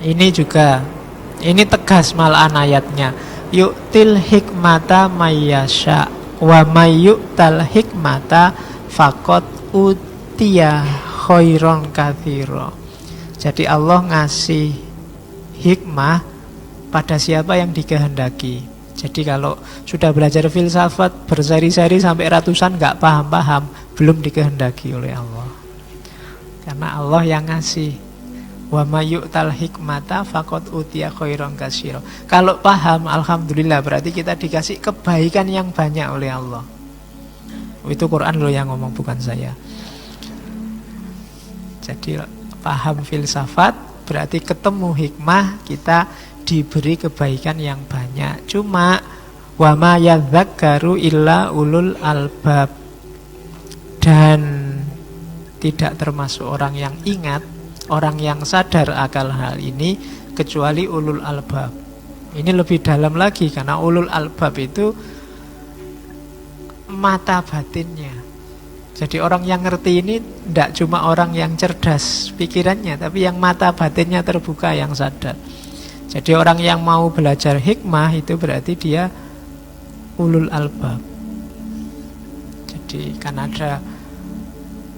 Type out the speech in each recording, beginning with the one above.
Ini juga, ini tegas malahan ayatnya. Yu'til hikmata mayyasha wa mayyu'tal hikmata faqad utiya khairon katsira. Jadi Allah ngasih hikmah pada siapa yang dikehendaki. Jadi kalau sudah belajar filsafat berseri-seri sampai ratusan nggak paham-paham, belum dikehendaki oleh Allah. Karena Allah yang ngasih. Wa mayyu'tal hikmata faqad utiya khairon katsira. Kalau paham, alhamdulillah, berarti kita dikasih kebaikan yang banyak oleh Allah. Itu Quran loh yang ngomong, bukan saya. Jadi paham filsafat berarti ketemu hikmah, kita diberi kebaikan yang banyak. Cuma wa ma yadzakkaru illa ulul albab, dan tidak termasuk orang yang ingat, orang yang sadar akal hal ini, kecuali ulul albab. Ini lebih dalam lagi, karena ulul albab itu mata batinnya. Jadi orang yang ngerti ini tidak cuma orang yang cerdas pikirannya, tapi yang mata batinnya terbuka, yang sadar. Jadi orang yang mau belajar hikmah itu berarti dia ulul albab. Jadi kan ada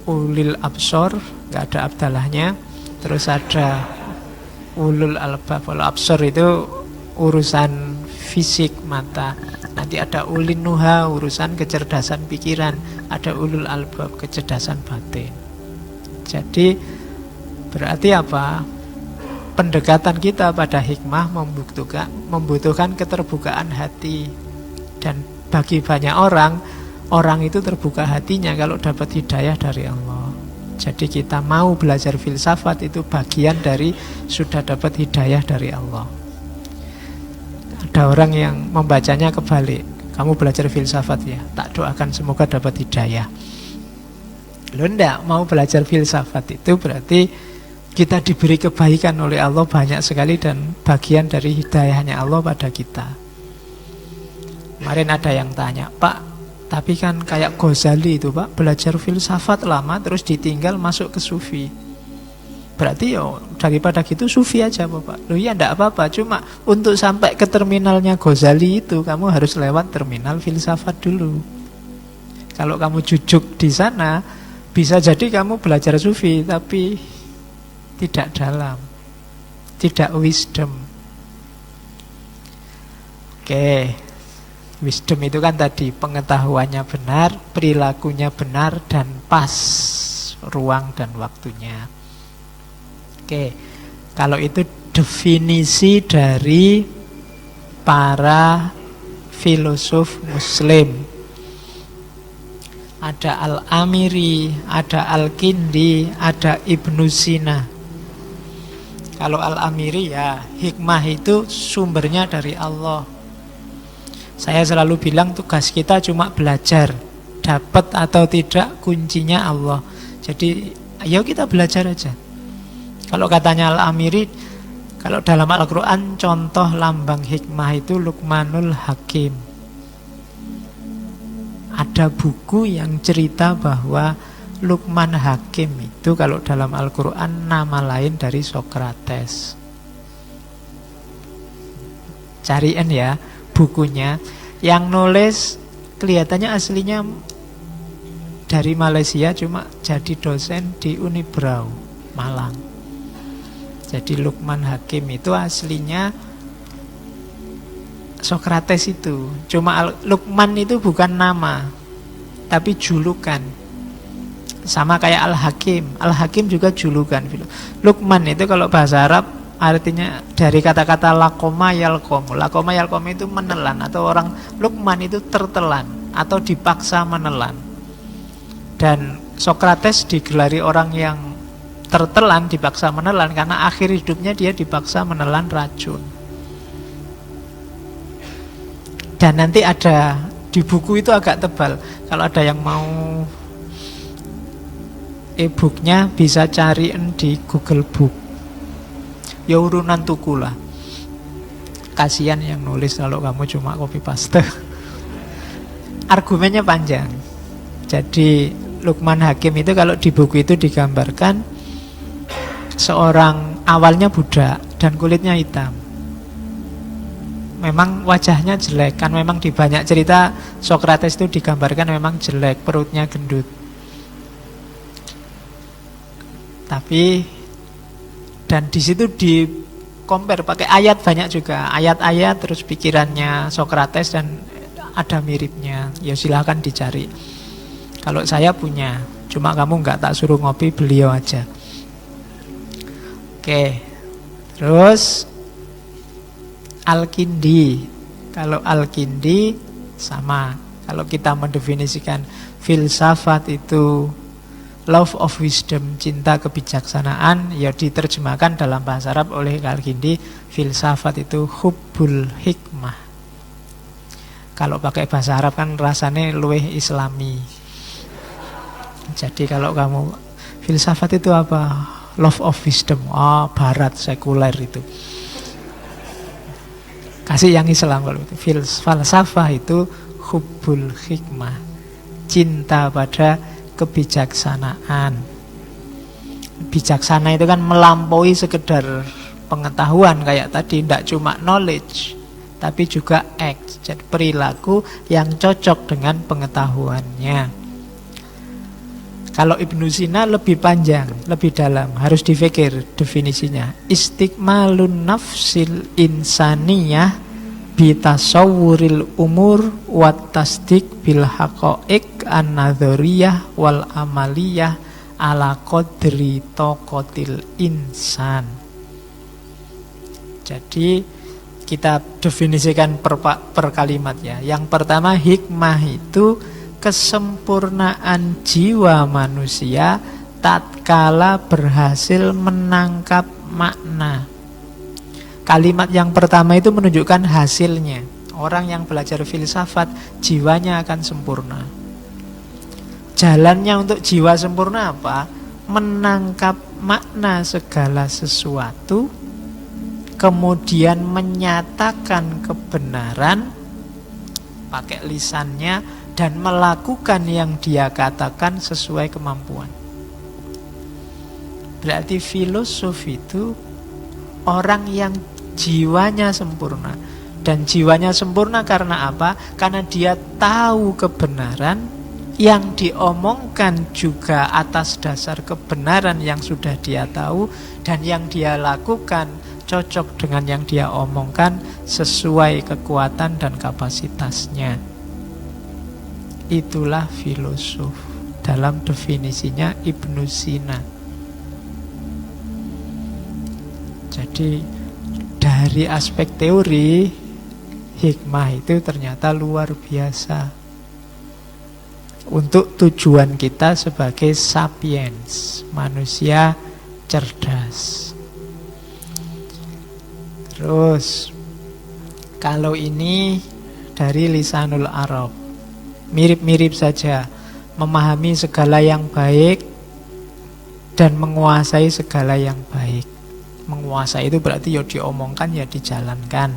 ulil absor, nggak ada abdalahnya. Terus ada ulul albab. Kalau absor itu urusan fisik mata. Nanti ada ulin nuha, urusan kecerdasan pikiran. Ada ulul albab, kecerdasan batin. Jadi berarti apa? Pendekatan kita pada hikmah membutuhkan keterbukaan hati. Dan bagi banyak orang, orang itu terbuka hatinya kalau dapat hidayah dari Allah. Jadi kita mau belajar filsafat itu bagian dari sudah dapat hidayah dari Allah. Ada orang yang membacanya kebalik. Kamu belajar filsafat ya, tak doakan semoga dapat hidayah. Lo ndak mau belajar filsafat itu berarti kita diberi kebaikan oleh Allah banyak sekali, dan bagian dari hidayahnya Allah pada kita. Kemarin ada yang tanya, Pak, tapi kan kayak Ghazali itu Pak, belajar filsafat lama terus ditinggal masuk ke sufi. Berarti ya daripada gitu sufi aja Bapak. Loh ya enggak apa-apa, cuma untuk sampai ke terminalnya Ghazali itu kamu harus lewat terminal filsafat dulu. Kalau kamu jujuk di sana, bisa jadi kamu belajar sufi tapi tidak dalam, tidak wisdom. Oke. Wisdom itu kan tadi pengetahuannya benar, perilakunya benar, dan pas ruang dan waktunya. Oke, kalau itu definisi dari para filosof Muslim. Ada Al-Amiri, ada Al-Kindi, ada Ibnu Sina. Kalau Al-Amiri ya hikmah itu sumbernya dari Allah. Saya selalu bilang tugas kita cuma belajar. Dapat atau tidak kuncinya Allah. Jadi ayo kita belajar aja. Kalau katanya Al-Amiri, kalau dalam Al-Quran contoh lambang hikmah itu Luqmanul Hakim. Ada buku yang cerita bahwa Luqman Hakim itu kalau dalam Al-Quran nama lain dari Sokrates. Cariin ya bukunya. Yang nulis kelihatannya aslinya dari Malaysia, cuma jadi dosen di Unibrau Malang. Jadi Luqman Hakim itu aslinya Sokrates itu. Cuma Luqman itu bukan nama, tapi julukan. Sama kayak Al-Hakim. Al-Hakim juga julukan. Luqman itu kalau bahasa Arab artinya dari kata-kata lakoma yalkomu. Lakoma yalkomu itu menelan, atau orang Luqman itu tertelan atau dipaksa menelan. Dan Sokrates digelari orang yang tertelan, dipaksa menelan, karena akhir hidupnya dia dipaksa menelan racun. Dan nanti ada di buku itu agak tebal. Kalau ada yang mau e-booknya bisa cariin di Google Book. Ya urunan tuku lah. Kasihan yang nulis kalau kamu cuma copy paste. Argumennya panjang. Jadi Luqman Hakim itu kalau di buku itu digambarkan seorang awalnya budak, dan kulitnya hitam. Memang wajahnya jelek, kan memang di banyak cerita Sokrates itu digambarkan memang jelek, perutnya gendut. Tapi dan di situ di compare pakai ayat banyak juga, ayat-ayat terus pikirannya Sokrates dan ada miripnya. Ya silahkan dicari. Kalau saya punya, cuma kamu nggak tak suruh ngopi, beliau aja. Oke, terus Al-Kindi. Kalau Al-Kindi sama. Kalau kita mendefinisikan filsafat itu love of wisdom, cinta kebijaksanaan, ya diterjemahkan dalam bahasa Arab oleh Al-Kindi, filsafat itu hubbul hikmah. Kalau pakai bahasa Arab kan rasanya luweh islami. Jadi kalau kamu filsafat itu apa? Love of wisdom. Oh, barat sekuler itu. Kasih yang Islam kalau itu. Falsafah itu hubbul hikmah, cinta pada kebijaksanaan. Bijaksana itu kan melampaui sekedar pengetahuan kayak tadi, tidak cuma knowledge, tapi juga act, jadi perilaku yang cocok dengan pengetahuannya. Kalau Ibnu Sina lebih panjang, lebih dalam, harus dipikir definisinya. Istikmalun nafsil insaniyah bitasawwuril umur wat tasdik bil haqaiq an-nadhariyah wal amaliyah ala qadri taqatil insan. Jadi kita definisikan per kalimat ya. Yang pertama, hikmah itu kesempurnaan jiwa manusia tatkala berhasil menangkap makna. Kalimat yang pertama itu menunjukkan hasilnya. Orang yang belajar filsafat, jiwanya akan sempurna. Jalannya untuk jiwa sempurna apa? Menangkap makna segala sesuatu, kemudian menyatakan kebenaran pakai lisannya, dan melakukan yang dia katakan sesuai kemampuan. Berarti filosof itu orang yang jiwanya sempurna. Dan jiwanya sempurna karena apa? Karena dia tahu kebenaran, yang diomongkan juga atas dasar kebenaran yang sudah dia tahu, dan yang dia lakukan cocok dengan yang dia omongkan sesuai kekuatan dan kapasitasnya. Itulah filosof dalam definisinya Ibnu Sina. Jadi dari aspek teori, hikmah itu ternyata luar biasa untuk tujuan kita sebagai sapiens, manusia cerdas. Terus kalau ini dari Lisanul Arab, mirip-mirip saja, memahami segala yang baik dan menguasai segala yang baik. Menguasai itu berarti ya diomongkan, ya dijalankan.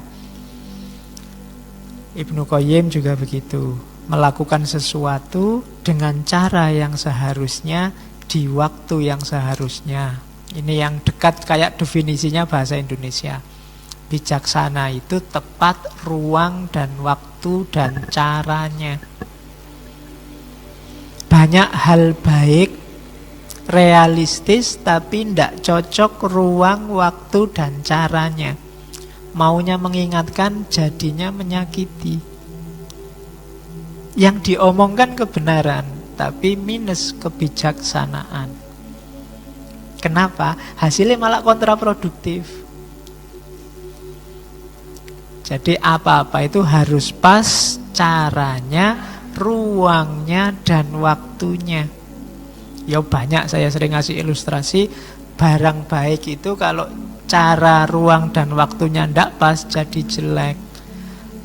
Ibnu Qayyim juga begitu, melakukan sesuatu dengan cara yang seharusnya, di waktu yang seharusnya. Ini yang dekat kayak definisinya bahasa Indonesia. Bijaksana itu tepat ruang dan waktu dan caranya. Banyak hal baik, realistis, tapi tidak cocok ruang, waktu, dan caranya. Maunya mengingatkan, jadinya menyakiti. Yang diomongkan kebenaran, tapi minus kebijaksanaan. Kenapa? Hasilnya malah kontraproduktif. Jadi apa-apa itu harus pas caranya, ruangnya, dan waktunya. Ya banyak, saya sering ngasih ilustrasi. Barang baik itu kalau cara, ruang, dan waktunya ndak pas, jadi jelek.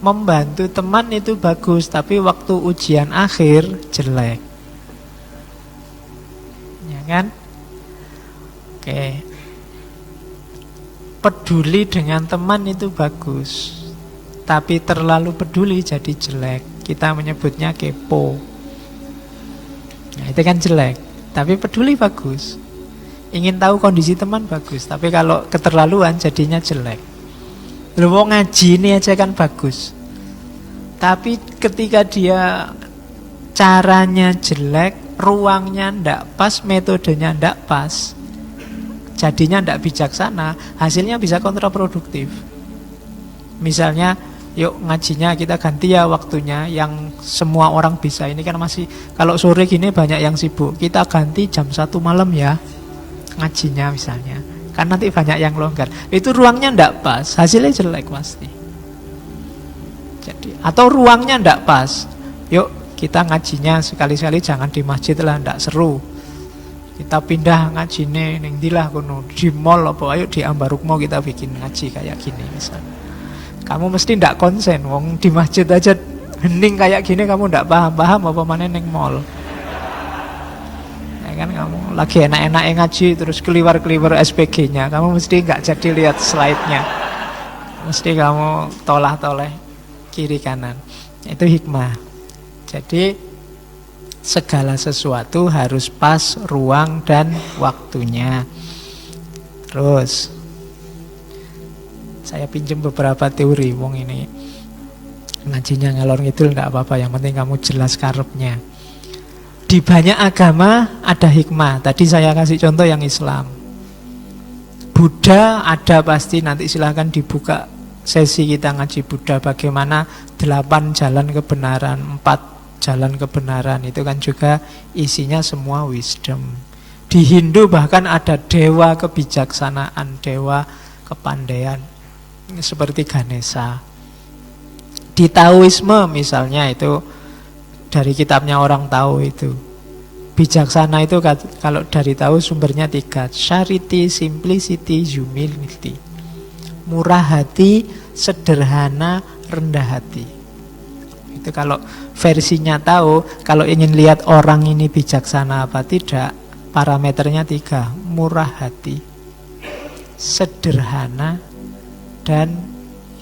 Membantu teman itu bagus, tapi waktu ujian akhir jelek. Ya kan? Oke. Peduli dengan teman itu bagus, tapi terlalu peduli jadi jelek. Kita menyebutnya kepo. Nah, itu kan jelek. Tapi peduli bagus. Ingin tahu kondisi teman bagus, tapi kalau keterlaluan jadinya jelek. Lu mau ngaji ini aja kan bagus, tapi ketika dia caranya jelek, ruangnya ndak pas, metodenya ndak pas, jadinya ndak bijaksana, hasilnya bisa kontraproduktif. Misalnya, yuk ngajinya kita ganti ya waktunya, yang semua orang bisa. Ini kan masih, kalau sore gini banyak yang sibuk, kita ganti jam 1 malam ya ngajinya misalnya, kan nanti banyak yang longgar. Itu ruangnya ndak pas, hasilnya jelek pasti. Jadi, atau ruangnya ndak pas, yuk kita ngajinya sekali-sekali jangan di masjid lah, ndak seru. Kita pindah ngajine ning ndi lah kono, di mall apa, ayo di Ambarukmo kita bikin ngaji kayak gini misalnya. Kamu mesti ndak konsen, wong di masjid aja hening kayak gini kamu ndak paham-paham apa mana neng mall. Ya kan, kamu lagi enak-enak ngaji terus keliwar-keliwar SPG-nya, kamu mesti nggak jadi lihat slide-nya. Mesti kamu tolah-toleh kiri kanan. Itu hikmah. Jadi segala sesuatu harus pas ruang dan waktunya. Terus saya pinjam beberapa teori, wong ini ngajinya ngalor ngidul nggak apa-apa, yang penting kamu jelas karepnya. Di banyak agama ada hikmah. Tadi saya kasih contoh yang Islam. Buddha ada pasti, nanti silahkan dibuka sesi kita ngaji Buddha, bagaimana 8 jalan kebenaran, 4 jalan kebenaran, itu kan juga isinya semua wisdom. Di Hindu bahkan ada dewa kebijaksanaan, dewa kepandaian, seperti Ganesha. Di Taoisme misalnya, itu dari kitabnya orang Tao itu, bijaksana itu kalau dari Tao sumbernya 3: charity, simplicity, humility. Murah hati, sederhana, rendah hati. Itu kalau versinya Tao. Kalau ingin lihat orang ini bijaksana apa tidak, parameternya 3: murah hati, sederhana, dan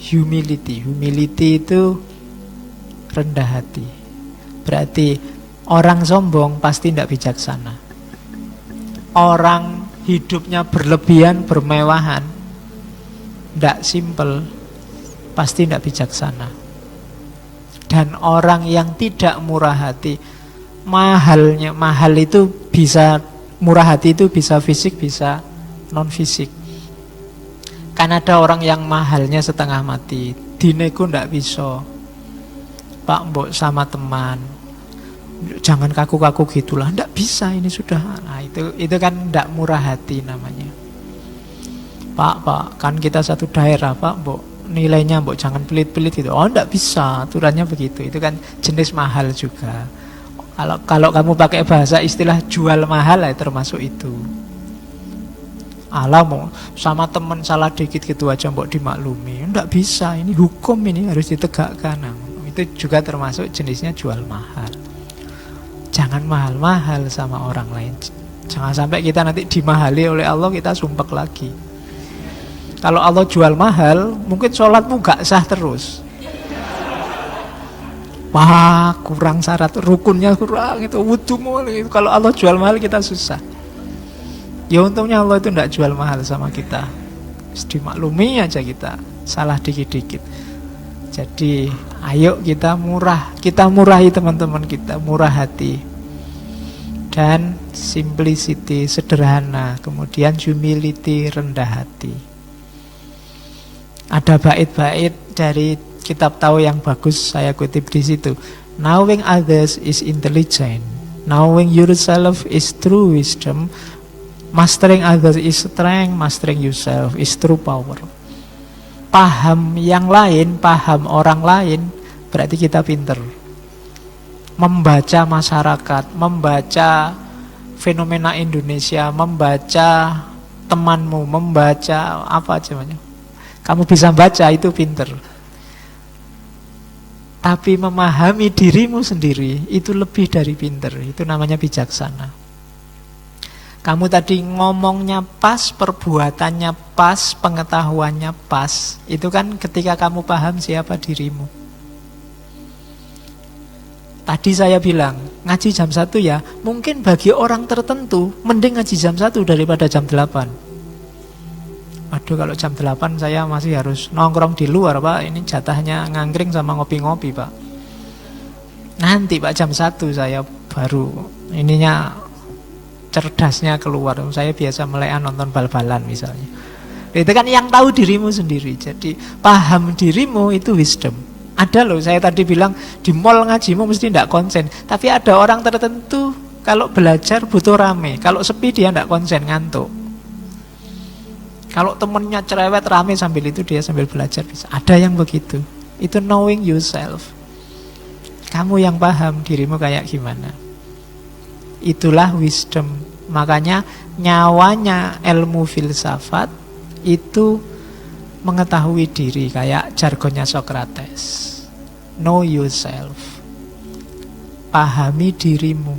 humility. Humility itu rendah hati. Berarti orang sombong pasti tidak bijaksana. Orang hidupnya berlebihan, bermewahan, tidak simple, pasti tidak bijaksana. Dan orang yang tidak murah hati, mahal itu bisa, murah hati itu bisa fisik, bisa non fisik. Kan ada orang yang mahalnya setengah mati, dinego ndak bisa. Pak mbok sama teman, jangan kaku-kaku gitulah, ndak bisa ini sudah. Nah itu kan ndak murah hati namanya. Pak kan kita satu daerah, Pak mbok nilainya mbok jangan pelit-pelit gitu. Oh ndak bisa, aturannya begitu. Itu kan jenis mahal juga. Kalau kamu pakai bahasa istilah jual mahal ya termasuk itu. Alah mau sama temen salah dikit gitu aja mbok dimaklumi, ndak bisa, ini hukum, ini harus ditegakkan. Nah, itu juga termasuk jenisnya jual mahal. Jangan mahal-mahal sama orang lain. Jangan sampai kita nanti dimahali oleh Allah, kita sumpek lagi. Kalau Allah jual mahal, mungkin sholatmu gak sah terus. Wah, kurang syarat, rukunnya kurang, itu wudumu. Kalau Allah jual mahal kita susah. Ya untungnya Allah itu tidak jual mahal sama kita. Dimaklumi aja kita, salah dikit-dikit. Jadi ayo kita murahi teman-teman kita, murah hati. Dan simplicity, sederhana. Kemudian humility, rendah hati. Ada bait-bait dari kitab Tao yang bagus, saya kutip di situ. Knowing others is intelligent. Knowing yourself is true wisdom. Mastering others is strength. Mastering yourself is true power. Paham yang lain, paham orang lain, berarti kita pinter. Membaca masyarakat, membaca fenomena Indonesia, membaca temanmu, membaca apa aja namanya. Kamu bisa baca, itu pinter. Tapi memahami dirimu sendiri itu lebih dari pinter. Itu namanya bijaksana. Kamu tadi ngomongnya pas, perbuatannya pas, pengetahuannya pas. Itu kan ketika kamu paham siapa dirimu. Tadi saya bilang, ngaji jam 1 ya, mungkin bagi orang tertentu, mending ngaji jam 1 daripada jam 8. Aduh, kalau jam 8 saya masih harus nongkrong di luar, Pak. Ini jatahnya ngangkring sama ngopi-ngopi, Pak. Nanti, Pak, jam 1 saya baru, ininya cerdasnya keluar. Saya biasa melekan nonton bal-balan misalnya. Itu kan yang tahu dirimu sendiri. Jadi, paham dirimu itu wisdom. Ada loh, saya tadi bilang di mall ngajimu mesti tidak konsen. Tapi ada orang tertentu kalau belajar butuh rame. Kalau sepi dia tidak konsen, ngantuk. Kalau temennya cerewet rame sambil itu dia sambil belajar bisa. Ada yang begitu. Itu knowing yourself. Kamu yang paham dirimu kayak gimana. Itulah wisdom. Makanya nyawanya ilmu filsafat itu mengetahui diri, kayak jargonnya Socrates. Know yourself. Pahami dirimu.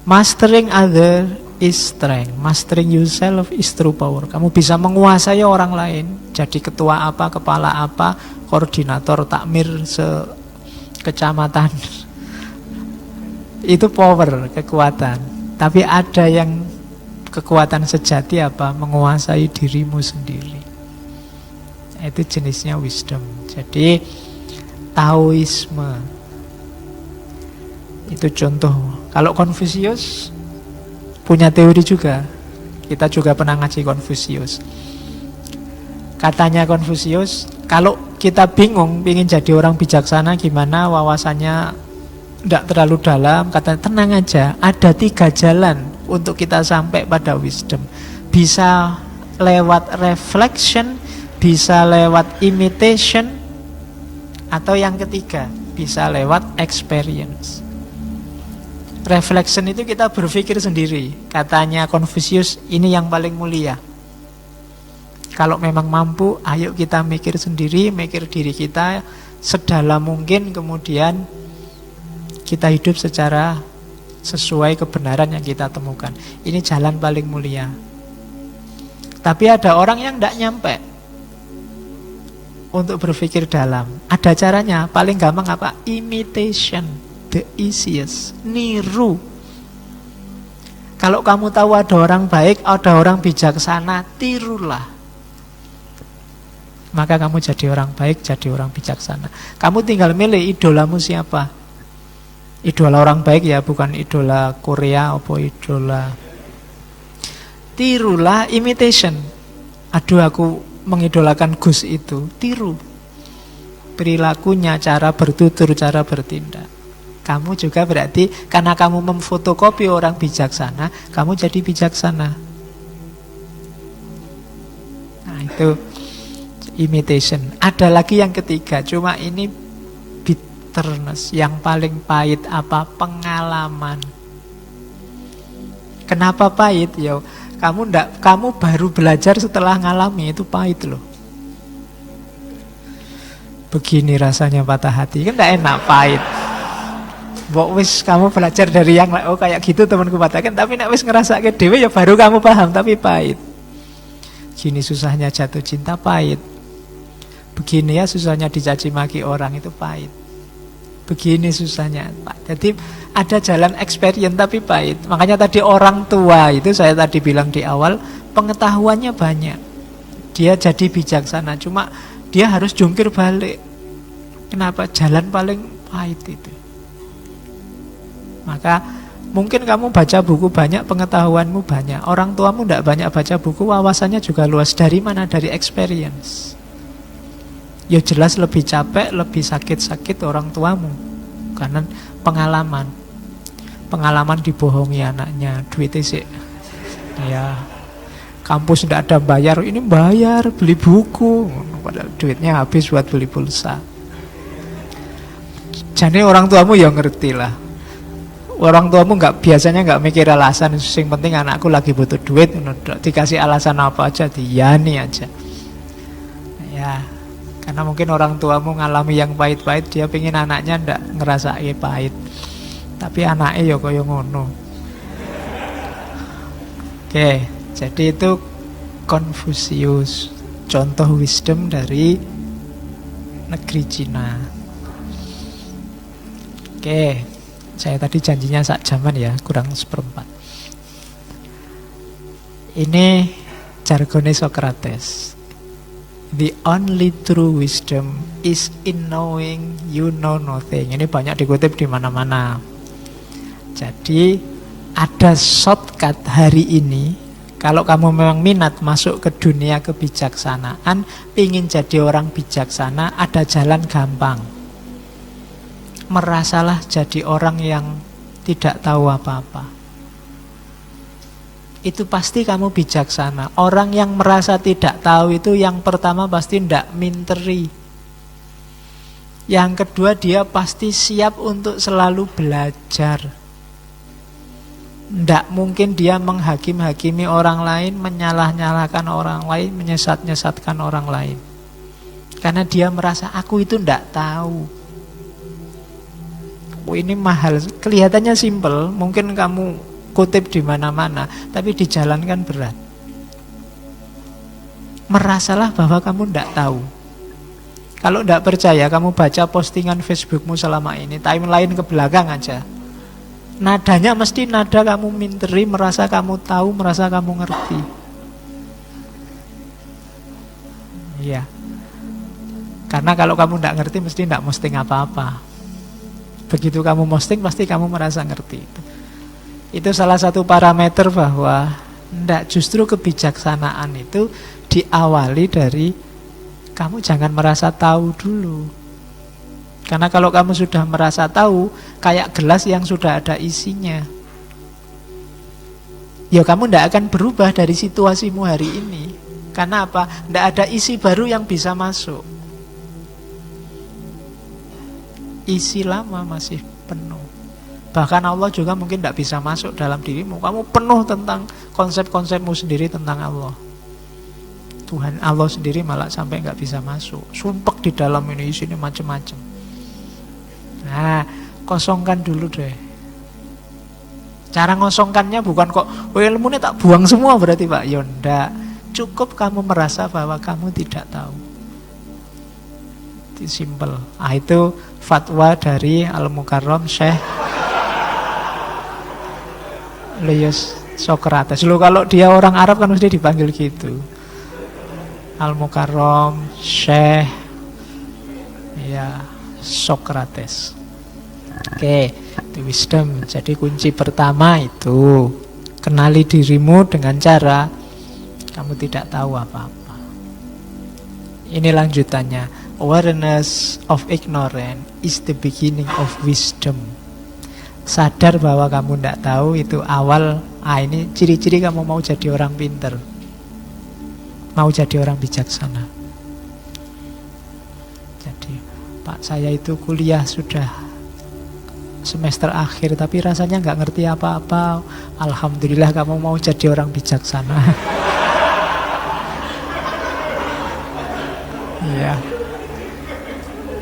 Mastering other is strength. Mastering yourself is true power. Kamu bisa menguasai orang lain. Jadi ketua apa, kepala apa, koordinator takmir sekecamatan. Itu power, kekuatan. Tapi ada yang kekuatan sejati apa? Menguasai dirimu sendiri. Itu jenisnya wisdom. Jadi Taoisme itu contoh. Kalau Confucius punya teori juga. Kita juga pernah ngaji Confucius. Katanya Confucius, kalau kita bingung ingin jadi orang bijaksana gimana, wawasannya tidak terlalu dalam, katanya tenang aja, ada 3 jalan untuk kita sampai pada wisdom. Bisa lewat reflection, bisa lewat imitation, atau yang ketiga bisa lewat experience. Reflection itu kita berpikir sendiri. Katanya Confucius, ini yang paling mulia. Kalau memang mampu, ayo kita mikir sendiri, mikir diri kita sedalam mungkin, kemudian kita hidup secara sesuai kebenaran yang kita temukan. Ini jalan paling mulia. Tapi ada orang yang tidak nyampe untuk berpikir dalam. Ada caranya, paling gampang apa? Imitation, the easiest. Niru. Kalau kamu tahu ada orang baik, ada orang bijaksana, tirulah. Maka kamu jadi orang baik, jadi orang bijaksana. Kamu tinggal milih idolamu siapa. Idola orang baik ya, bukan idola Korea atau idola. Tirulah, imitation. Aduh, aku mengidolakan Gus itu. Tiru perilakunya, cara bertutur, cara bertindak. Kamu juga berarti karena kamu memfotokopi orang bijaksana, kamu jadi bijaksana. Nah, itu imitation. Ada lagi yang ketiga, cuma ini bitterness. Yang paling pahit apa? Pengalaman. Kenapa pahit? Ya, kamu baru belajar setelah ngalami, itu pahit loh. Begini rasanya patah hati, kan gak enak, pahit. Mbok wis kamu belajar dari yang oh kayak gitu temanku katakan, tapi nek wis ngerasake dhewe ya baru kamu paham, tapi pahit. Gini susahnya jatuh cinta, pahit. Begini ya susahnya dicaci maki orang, itu pahit. Begini susahnya, Pak. Jadi ada jalan experience tapi pahit. Makanya tadi orang tua itu saya tadi bilang di awal, pengetahuannya banyak. Dia jadi bijaksana, cuma dia harus jungkir balik. Kenapa? Jalan paling pahit itu. Maka mungkin kamu baca buku banyak, pengetahuanmu banyak. Orang tuamu tidak banyak baca buku, wawasannya juga luas. Dari mana? Dari experience. Ya jelas lebih capek, lebih sakit-sakit orang tuamu. Karena pengalaman. Pengalaman dibohongi anaknya, duitnya sih. Ya, kampus tidak ada bayar, ini bayar, beli buku. Padahal duitnya habis buat beli pulsa. Jadi orang tuamu ya ngerti lah. Orang tuamu biasanya nggak mikir alasan. Yang penting anakku lagi butuh duit, dikasih alasan apa aja, diyani aja. Ya, karena mungkin orang tuamu ngalami yang pahit-pahit, dia pengen anaknya ndak ngerasain pahit. Tapi anaknya ya kaya ngono. Oke, jadi itu Confucius, contoh wisdom dari negeri Cina. Oke, saya tadi janjinya sak jaman ya, kurang seperempat. Ini jargonnya Socrates. The only true wisdom is in knowing you know nothing. Ini banyak dikutip di mana-mana. Jadi ada shortcut hari ini. Kalau kamu memang minat masuk ke dunia kebijaksanaan, ingin jadi orang bijaksana, ada jalan gampang. Merasalah jadi orang yang tidak tahu apa-apa. Itu pasti kamu bijaksana. Orang yang merasa tidak tahu itu yang pertama pasti tidak minteri. Yang kedua dia pasti siap untuk selalu belajar. Tidak mungkin dia menghakimi orang lain, menyalah-nyalahkan orang lain, menyesat-nyesatkan orang lain. Karena dia merasa aku itu tidak tahu. Oh, ini mahal. Kelihatannya simpel, mungkin kamu kutip di mana-mana, tapi dijalankan berat. Merasalah bahwa kamu tidak tahu. Kalau tidak percaya, kamu baca postingan Facebookmu selama ini, timeline ke belakang aja. Nadanya mesti nada kamu minteri, merasa kamu tahu, merasa kamu ngerti. Iya. Karena kalau kamu tidak ngerti, mesti tidak posting apa-apa. Begitu kamu posting, pasti kamu merasa ngerti itu. Itu salah satu parameter bahwa justru kebijaksanaan itu diawali dari kamu jangan merasa tahu dulu. Karena kalau kamu sudah merasa tahu, kayak gelas yang sudah ada isinya, ya kamu tidak akan berubah dari situasimu hari ini. Karena apa? Tidak ada isi baru yang bisa masuk. Isi lama masih penuh. Bahkan Allah juga mungkin tidak bisa masuk dalam dirimu. Kamu penuh tentang konsep-konsepmu sendiri tentang Allah. Tuhan Allah sendiri malah sampai nggak bisa masuk. Sumpek di dalam ini, isinya macam-macam. Nah, kosongkan dulu deh. Cara ngosongkannya bukan kok, oh ilmunya tak buang semua berarti Pak. Ya enggak. Cukup kamu merasa bahwa kamu tidak tahu. Itu simple. Ah, itu fatwa dari Al-Mukarram Syekh Leyos Socrates. Loh, kalau dia orang Arab kan mesti dipanggil gitu. Al-Mukarram Syekh ya Socrates. Oke, itu wisdom. Jadi kunci pertama itu kenali dirimu dengan cara kamu tidak tahu apa-apa. Ini lanjutannya. Awareness of ignorance is the beginning of wisdom. Sadar bahwa kamu tidak tahu itu awal. Ini ciri-ciri kamu mau jadi orang pinter, mau jadi orang bijaksana. Jadi, Pak, saya itu kuliah sudah semester akhir tapi rasanya nggak ngerti apa-apa. Alhamdulillah kamu mau jadi orang bijaksana. Iya.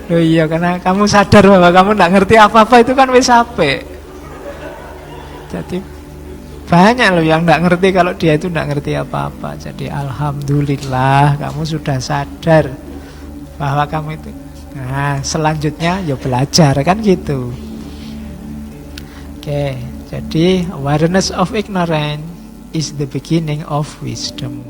Oh iya, karena kamu sadar bahwa kamu tidak ngerti apa-apa, itu kan wis apik. Jadi banyak loh yang tidak ngerti kalau dia itu tidak ngerti apa-apa. Jadi alhamdulillah kamu sudah sadar bahwa kamu itu. Nah, selanjutnya ya belajar kan gitu. Oke, jadi awareness of ignorance is the beginning of wisdom.